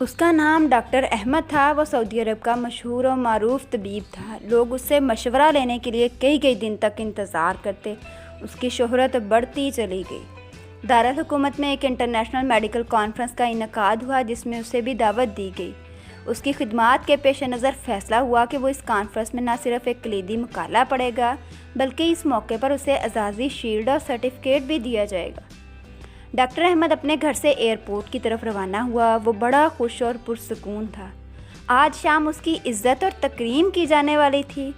اس کا نام ڈاکٹر احمد تھا۔ وہ سعودی عرب کا مشہور اور معروف طبیب تھا۔ لوگ اس سے مشورہ لینے کے لیے کئی دن تک انتظار کرتے۔ اس کی شہرت بڑھتی چلی گئی۔ دارالحکومت میں ایک انٹرنیشنل میڈیکل کانفرنس کا انعقاد ہوا جس میں اسے بھی دعوت دی گئی۔ اس کی خدمات کے پیش نظر فیصلہ ہوا کہ وہ اس کانفرنس میں نہ صرف ایک کلیدی مقالہ پڑھے گا بلکہ اس موقع پر اسے اعزازی شیلڈ اور سرٹیفکیٹ بھی دیا جائے گا۔ ڈاکٹر احمد اپنے گھر سے ایئرپورٹ کی طرف روانہ ہوا۔ وہ بڑا خوش اور پرسکون تھا۔ آج شام اس کی عزت اور تکریم کی جانے والی تھی۔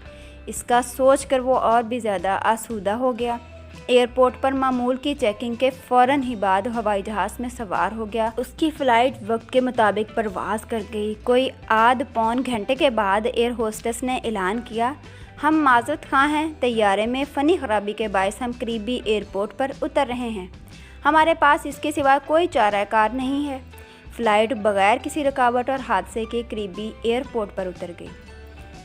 اس کا سوچ کر وہ اور بھی زیادہ آسودہ ہو گیا۔ ایئرپورٹ پر معمول کی چیکنگ کے فوراً ہی بعد ہوائی جہاز میں سوار ہو گیا۔ اس کی فلائٹ وقت کے مطابق پرواز کر گئی۔ کوئی آدھ پون گھنٹے کے بعد ایئر ہوسٹس نے اعلان کیا، ہم معذرت خواہ ہیں، طیارے میں فنی خرابی کے باعث ہم قریبی ایئرپورٹ پر اتر رہے ہیں۔ ہمارے پاس اس کے سوا کوئی چارہ کار نہیں ہے۔ فلائٹ بغیر کسی رکاوٹ اور حادثے کے قریبی ایئرپورٹ پر اتر گئی۔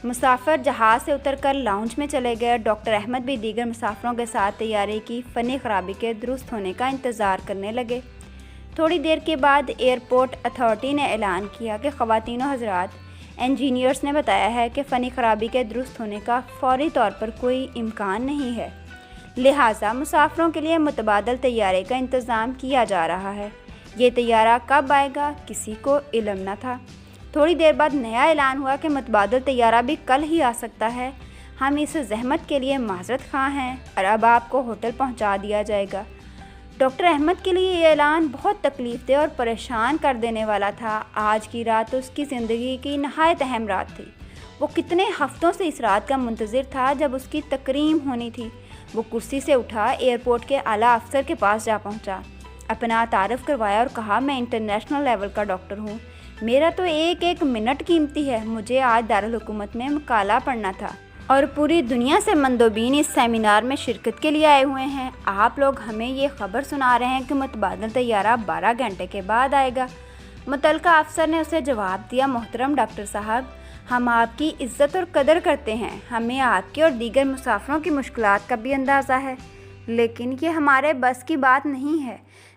مسافر جہاز سے اتر کر لاؤنج میں چلے گئے۔ ڈاکٹر احمد بھی دیگر مسافروں کے ساتھ طیارے کی فنی خرابی کے درست ہونے کا انتظار کرنے لگے۔ تھوڑی دیر کے بعد ایئرپورٹ اتھارٹی نے اعلان کیا کہ خواتین و حضرات، انجینئرز نے بتایا ہے کہ فنی خرابی کے درست ہونے کا فوری طور پر کوئی امکان نہیں ہے، لہٰذا مسافروں کے لیے متبادل طیارے کا انتظام کیا جا رہا ہے۔ یہ طیارہ کب آئے گا کسی کو علم نہ تھا۔ تھوڑی دیر بعد نیا اعلان ہوا کہ متبادل طیارہ بھی کل ہی آ سکتا ہے۔ ہم اس زحمت کے لیے معذرت خواہ ہیں اور اب آپ کو ہوٹل پہنچا دیا جائے گا۔ ڈاکٹر احمد کے لیے یہ اعلان بہت تکلیف دہ اور پریشان کر دینے والا تھا۔ آج کی رات اس کی زندگی کی نہایت اہم رات تھی۔ وہ کتنے ہفتوں سے اس رات کا منتظر تھا جب اس کی تکریم ہونی تھی۔ وہ کرسی سے اٹھا، ایئرپورٹ کے اعلیٰ افسر کے پاس جا پہنچا، اپنا تعارف کروایا اور کہا، میں انٹرنیشنل لیول کا ڈاکٹر ہوں، میرا تو ایک منٹ قیمتی ہے، مجھے آج دارالحکومت میں مقالہ پڑھنا تھا اور پوری دنیا سے مندوبین اس سیمینار میں شرکت کے لیے آئے ہوئے ہیں۔ آپ لوگ ہمیں یہ خبر سنا رہے ہیں کہ متبادل طیارہ 12 گھنٹے کے بعد آئے گا۔ متعلقہ افسر نے اسے جواب دیا، محترم ڈاکٹر صاحب، ہم آپ کی عزت اور قدر کرتے ہیں، ہمیں آپ کے اور دیگر مسافروں کی مشکلات کا بھی اندازہ ہے، لیکن یہ ہمارے بس کی بات نہیں ہے۔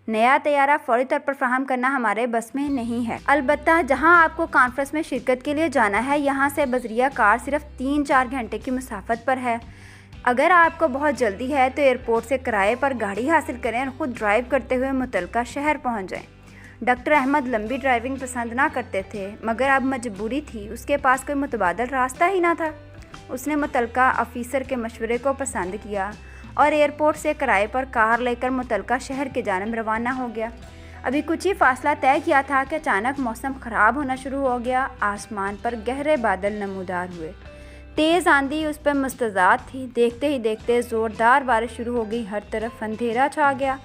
نیا طیارہ فوری طور پر فراہم کرنا ہمارے بس میں نہیں ہے۔ البتہ جہاں آپ کو کانفرنس میں شرکت کے لیے جانا ہے، یہاں سے بذریعہ کار صرف 3-4 گھنٹے کی مسافت پر ہے۔ اگر آپ کو بہت جلدی ہے تو ایئرپورٹ سے کرائے پر گاڑی حاصل کریں اور خود ڈرائیو کرتے ہوئے متعلقہ شہر پہنچ جائیں۔ ڈاکٹر احمد لمبی ڈرائیونگ پسند نہ کرتے تھے، مگر اب مجبوری تھی، اس کے پاس کوئی متبادل راستہ ہی نہ تھا۔ اس نے متعلقہ آفیسر کے مشورے کو پسند کیا اور ایئرپورٹ سے کرائے پر کار لے کر متعلقہ شہر کی جانب روانہ ہو گیا۔ ابھی کچھ ہی فاصلہ طے کیا تھا کہ اچانک موسم خراب ہونا شروع ہو گیا۔ آسمان پر گہرے بادل نمودار ہوئے، تیز آندھی اس پر مستعد تھی۔ دیکھتے ہی دیکھتے زوردار بارش شروع ہو گئی، ہر طرف اندھیرا چھا گیا۔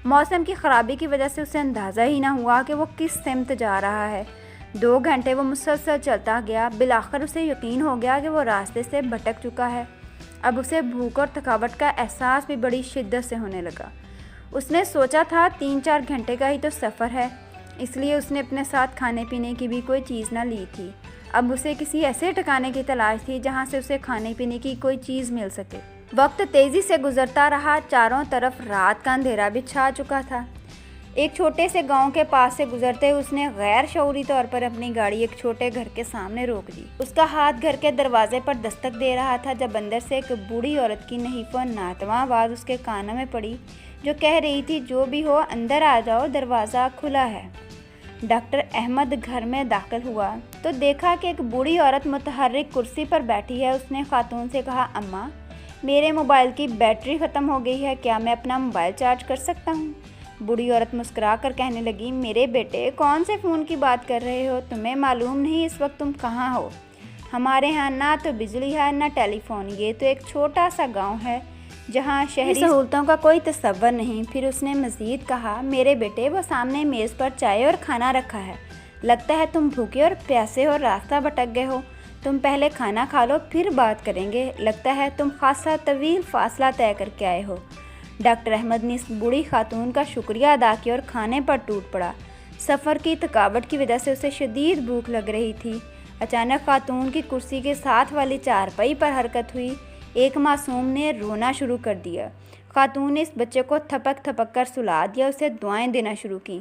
موسم کی خرابی کی وجہ سے اسے اندازہ ہی نہ ہوا کہ وہ کس سمت جا رہا ہے۔ 2 گھنٹے وہ مسلسل چلتا گیا۔ بالآخر اسے یقین ہو گیا کہ وہ راستے سے بھٹک چکا ہے۔ اب اسے بھوک اور تھکاوٹ کا احساس بھی بڑی شدت سے ہونے لگا۔ اس نے سوچا تھا 3-4 گھنٹے کا ہی تو سفر ہے، اس لیے اس نے اپنے ساتھ کھانے پینے کی بھی کوئی چیز نہ لی تھی۔ اب اسے کسی ایسے ٹھکانے کی تلاش تھی جہاں سے اسے کھانے پینے کی کوئی چیز مل سکے۔ وقت تیزی سے گزرتا رہا، چاروں طرف رات کا اندھیرا بھی چھا چکا تھا۔ ایک چھوٹے سے گاؤں کے پاس سے گزرتے اس نے غیر شعوری طور پر اپنی گاڑی ایک چھوٹے گھر کے سامنے روک دی۔ اس کا ہاتھ گھر کے دروازے پر دستک دے رہا تھا جب اندر سے ایک بوڑھی عورت کی نحیف و ناتواں آواز اس کے کانوں میں پڑی، جو کہہ رہی تھی، جو بھی ہو اندر آ جاؤ، دروازہ کھلا ہے۔ ڈاکٹر احمد گھر میں داخل ہوا تو دیکھا کہ ایک بوڑھی عورت متحرک کرسی پر بیٹھی ہے۔ اس نے خاتون سے کہا، اماں، میرے موبائل کی بیٹری ختم ہو گئی ہے، کیا میں اپنا موبائل چارج کر سکتا ہوں؟ بوڑھی عورت مسکرا کر کہنے لگی، میرے بیٹے، کون سے فون کی بات کر رہے ہو؟ تمہیں معلوم نہیں اس وقت تم کہاں ہو؟ ہمارے ہاں نہ تو بجلی ہے نہ ٹیلی فون، یہ تو ایک چھوٹا سا گاؤں ہے جہاں شہری سہولتوں کا کوئی تصور نہیں۔ پھر اس نے مزید کہا، میرے بیٹے، وہ سامنے میز پر چائے اور کھانا رکھا ہے، لگتا ہے تم بھوکے اور پیاسے اور راستہ بھٹک گئے ہو، تم پہلے کھانا کھا لو پھر بات کریں گے، لگتا ہے تم خاصا طویل فاصلہ طے کر کے آئے ہو۔ ڈاکٹر احمد نے اس بوڑھی خاتون کا شکریہ ادا کیا اور کھانے پر ٹوٹ پڑا۔ سفر کی تھکاوٹ کی وجہ سے اسے شدید بھوک لگ رہی تھی۔ اچانک خاتون کی کرسی کے ساتھ والی چارپائی پر حرکت ہوئی۔ ایک معصوم نے رونا شروع کر دیا۔ خاتون نے اس بچے کو تھپک تھپک کر سلا دیا، اسے دعائیں دینا شروع کیں۔